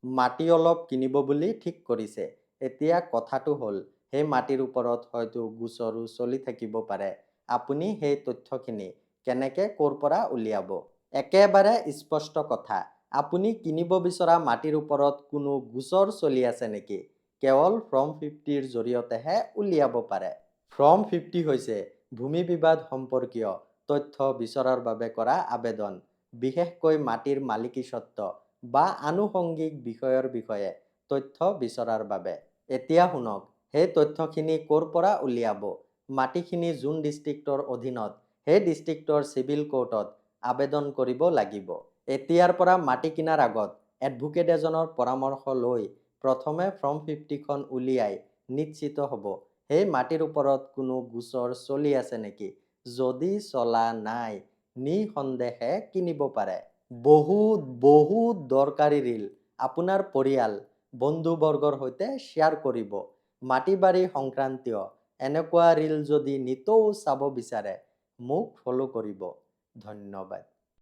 মাটি অলপ কিনিব বুলি ঠিক কৰিছে। এতিয়া কথাটো হ'ল, সেই মাটিৰ ওপৰত হয়তো গোচৰো চলি থাকিব পাৰে। আপুনি সেই তথ্যখিনি কেনেকৈ ক'ৰ পৰা উলিয়াব? একেবাৰে স্পষ্ট কথা। আপুনি কিনিব বিচৰা মাটিৰ ওপৰত কোনো গোচৰ চলি আছে নেকি? কেৱল ফৰ্ম 50ৰ জৰিয়তেহে উলিয়াব পাৰে। ফৰ্ম 50 হৈছে ভূমি বিবাদ সম্পৰ্কীয় তথ্য বিচৰাৰ বাবে কৰা আবেদন, বিশেষকৈ মাটিৰ মালিকীস্বত্ব বা আনুষংগিক বিষয়ৰ বিষয়ে তথ্য বিচৰাৰ বাবে। এতিয়া শুনক, সেই তথ্যখিনি ক'ৰ পৰা উলিয়াব? মাটিখিনি যোন ডিষ্ট্ৰিক্টৰ অধীনত, সেই ডিষ্ট্ৰিক্টৰ চিভিল কোৰ্টত আবেদন কৰিব লাগিব। এতিয়াৰ পৰা মাটি কিনাৰ আগত এডভোকেট এজনৰ পৰামৰ্শ লৈ প্ৰথমে ফৰ্ম 50খন উলিয়াই নিশ্চিত হ'ব সেই মাটিৰ ওপৰত কোনো গোচৰ চলি আছে নেকি। যদি চলা নাই, নিঃসন্দেহে কিনিব পাৰে। বহুত দৰকাৰী ৰিল আপোনাৰ পৰিয়াল, বন্ধুবৰ্গৰ সৈতে শ্বেয়াৰ কৰিব। মাটি বাৰী সংক্ৰান্তীয় এনেকুৱা ৰিল যদি নিতৌ চাব বিচাৰে, মোক ফ'ল' কৰিব। ধন্যবাদ।